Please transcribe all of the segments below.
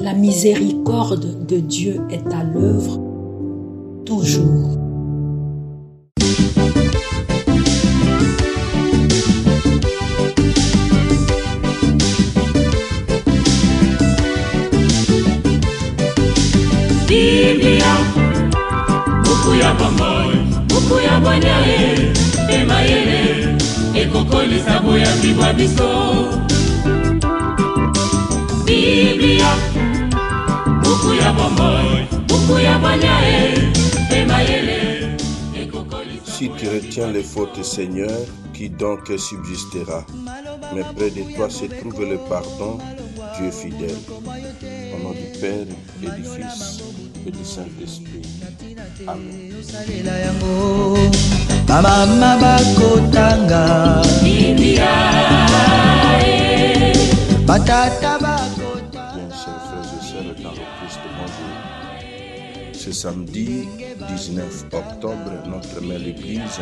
La miséricorde de Dieu est à l'œuvre toujours. Biblia, buku ya bomoi, buku ya bwanyae, emayele, ekokolisa boya bibwa biso. Biblia, buku ya bomoi, buku ya bwanyae, emayele, ekokolisa. Si tu retiens les fautes, Seigneur, qui donc subsistera? Mais près de toi se trouve le pardon, Dieu fidèle. Au nom du Père et du Fils et du Saint-Esprit. Amen. Mama bakotanga batata bakotanga. Bien, chers frères et sœurs dans le Christ, bonjour. Ce samedi 19 octobre, notre mère l'Église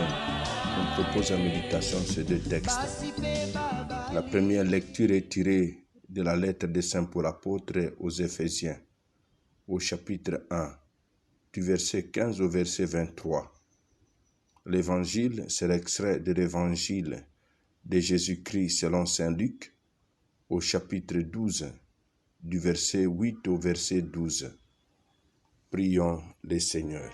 nous propose en méditation ces deux textes. La première lecture est tirée de la lettre de Saint Paul apôtre aux Éphésiens, au chapitre 1, du verset 15 au verset 23. L'évangile, c'est l'extrait de l'évangile de Jésus-Christ selon Saint Luc, au chapitre 12, du verset 8 au verset 12. Prions le Seigneur.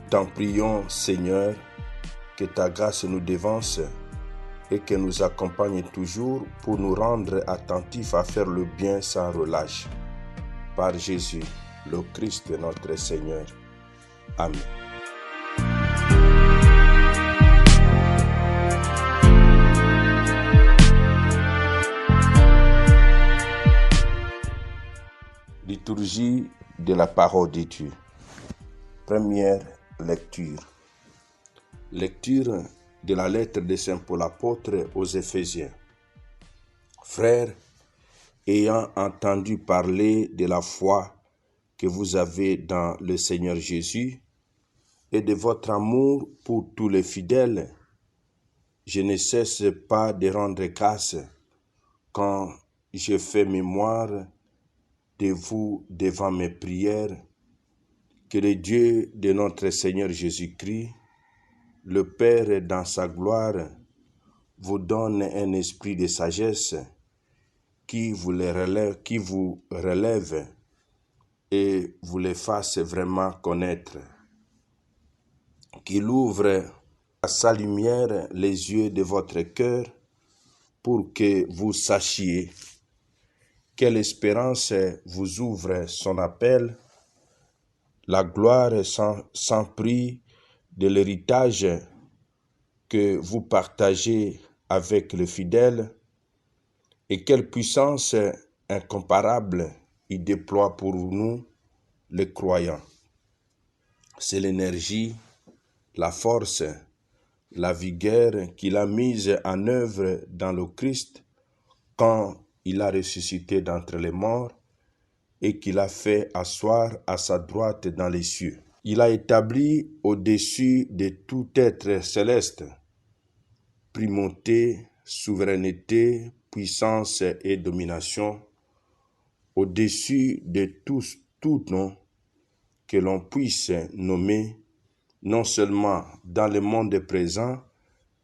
T'en prions, Seigneur, que ta grâce nous dévance et que nous accompagne toujours pour nous rendre attentifs à faire le bien sans relâche. Par Jésus, le Christ notre Seigneur. Amen. Liturgie de la parole de Dieu. Première lecture. Lecture de la lettre de Saint Paul apôtre aux Éphésiens. Frères, ayant entendu parler de la foi que vous avez dans le Seigneur Jésus et de votre amour pour tous les fidèles, je ne cesse pas de rendre grâce quand je fais mémoire de vous devant mes prières. Que le Dieu de notre Seigneur Jésus-Christ, le Père dans sa gloire, vous donne un esprit de sagesse qui vous relève et vous les fasse vraiment connaître. Qu'il ouvre à sa lumière les yeux de votre cœur pour que vous sachiez quelle espérance vous ouvre son appel, la gloire sans prix de l'héritage que vous partagez avec le fidèle, et quelle puissance incomparable il déploie pour nous, les croyants. C'est l'énergie, la force, la vigueur qu'il a mise en œuvre dans le Christ quand il a ressuscité d'entre les morts et qu'il a fait asseoir à sa droite dans les cieux. Il a établi au-dessus de tout être céleste, primauté, souveraineté, puissance et domination, au-dessus de tout nom que l'on puisse nommer, non seulement dans le monde présent,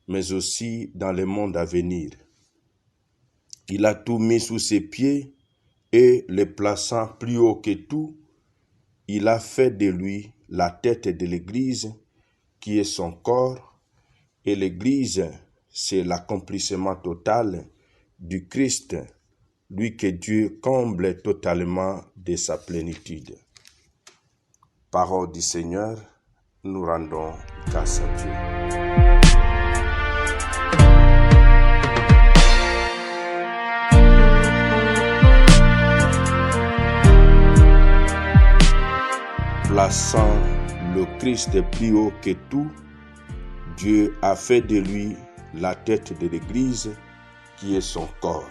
mais aussi dans le monde à venir. Il a tout mis sous ses pieds et le plaçant plus haut que tout, il a fait de lui la tête de l'Église, qui est son corps, et l'Église, c'est l'accomplissement total du Christ, lui que Dieu comble totalement de sa plénitude. Parole du Seigneur, nous rendons grâce à Dieu. Plaçant le Christ plus haut que tout, Dieu a fait de lui la tête de l'Église, qui est son corps.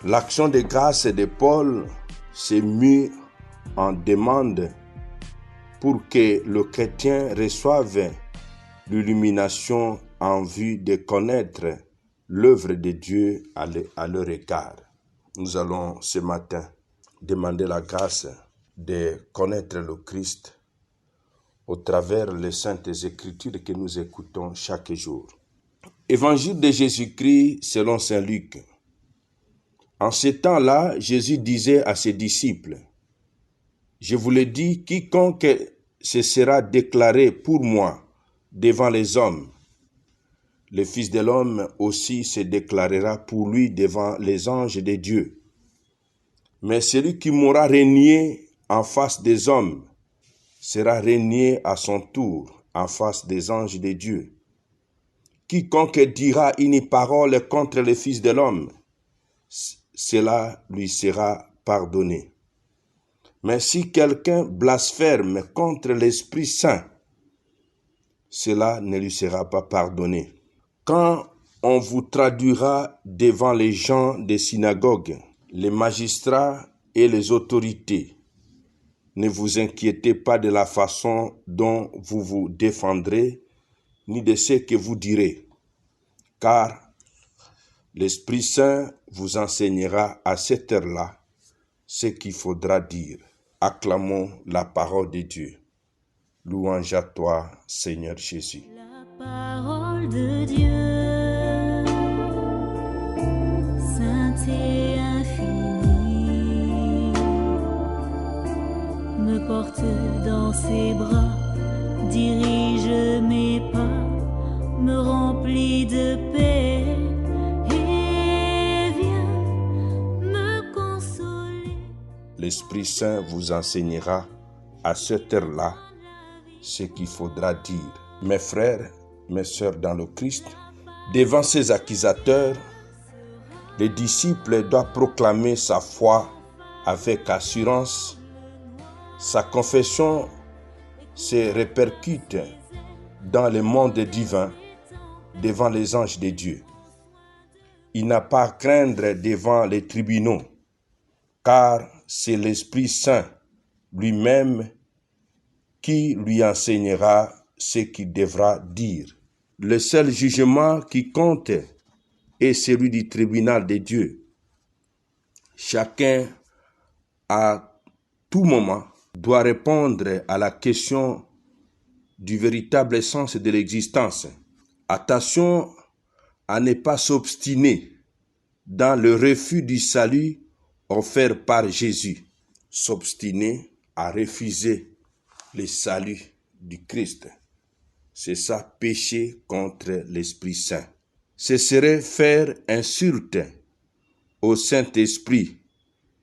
L'action de grâce de Paul s'est mue en demande pour que le chrétien reçoive l'illumination en vue de connaître l'œuvre de Dieu à leur égard. Nous allons ce matin demander la grâce de connaître le Christ au travers les saintes écritures que nous écoutons chaque jour. Évangile de Jésus-Christ selon saint Luc. En ce temps-là, Jésus disait à ses disciples, « Je vous le dis, quiconque se sera déclaré pour moi devant les hommes, le Fils de l'homme aussi se déclarera pour lui devant les anges de Dieu. Mais celui qui m'aura renié en face des hommes sera renié à son tour en face des anges de Dieu. Quiconque dira une parole contre le Fils de l'homme, cela lui sera pardonné. Mais si quelqu'un blasphème contre l'Esprit Saint, cela ne lui sera pas pardonné. Quand on vous traduira devant les gens des synagogues, les magistrats et les autorités, ne vous inquiétez pas de la façon dont vous vous défendrez, ni de ce que vous direz, car l'Esprit Saint vous enseignera à cette heure-là ce qu'il faudra dire. Acclamons la parole de Dieu. Louange à toi, Seigneur Jésus. La parole de Dieu, sainte et infinie, me porte dans ses bras, dirige mes pas, me remplit de paix et vient me consoler. L'Esprit Saint vous enseignera à cette heure-là ce qu'il faudra dire. Mes frères, mes sœurs dans le Christ, devant ces accusateurs, les disciples doivent proclamer sa foi avec assurance. Sa confession se répercute dans le monde divin devant les anges de Dieu. Il n'a pas à craindre devant les tribunaux, car c'est l'Esprit Saint lui-même qui lui enseignera ce qu'il devra dire. Le seul jugement qui compte est celui du tribunal de Dieu. Chacun, à tout moment, doit répondre à la question du véritable sens de l'existence. Attention à ne pas s'obstiner dans le refus du salut offert par Jésus. S'obstiner à refuser le salut du Christ. C'est ça, pécher contre l'Esprit Saint. Ce serait faire insulte au Saint-Esprit,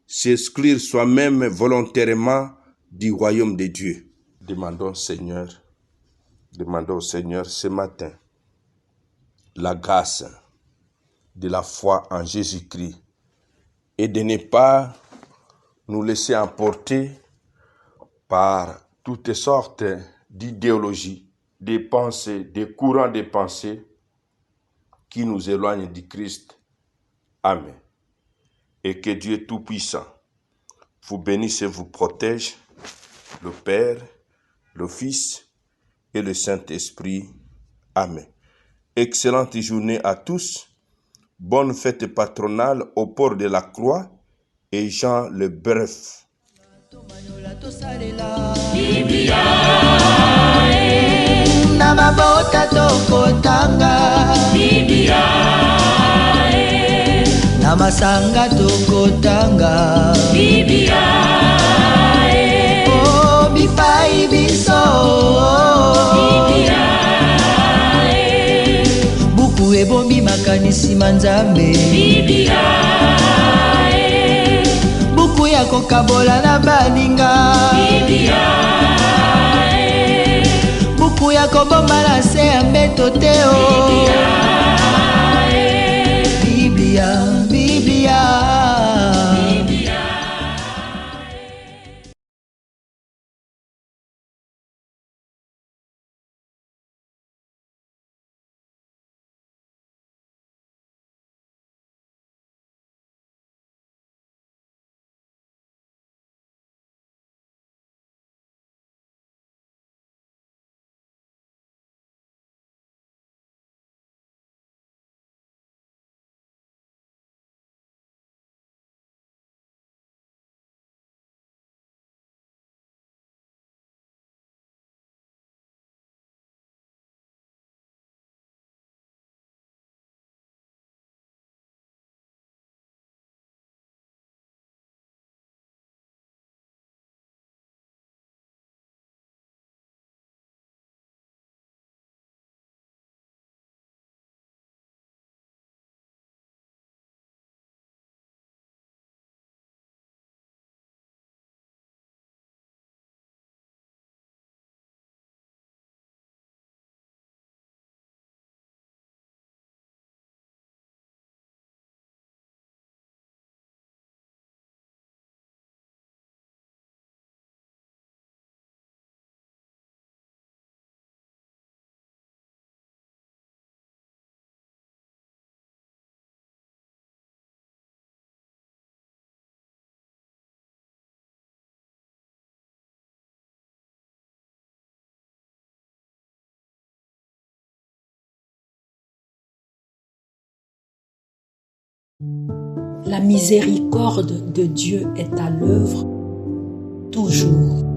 s'exclure soi-même volontairement du royaume de Dieu. Demandons au Seigneur ce matin la grâce de la foi en Jésus-Christ et de ne pas nous laisser emporter par toutes sortes d'idéologies, des pensées, des courants de pensée qui nous éloignent du Christ. Amen. Et que Dieu Tout-Puissant vous bénisse et vous protège, le Père, le Fils et le Saint-Esprit. Amen. Excellente journée à tous. Bonne fête patronale au port de la croix et Jean le Bref. Biblia, na mabota tokotanga Biblia, na masanga tokotanga Biblia, oh bipai biso Biblia, buku ebombi makanisi manzambe Biblia, buku ya kokabola na baninga Biblia, buku ya kobomba na se ya mbeto te Biblia. La miséricorde de Dieu est à l'œuvre toujours.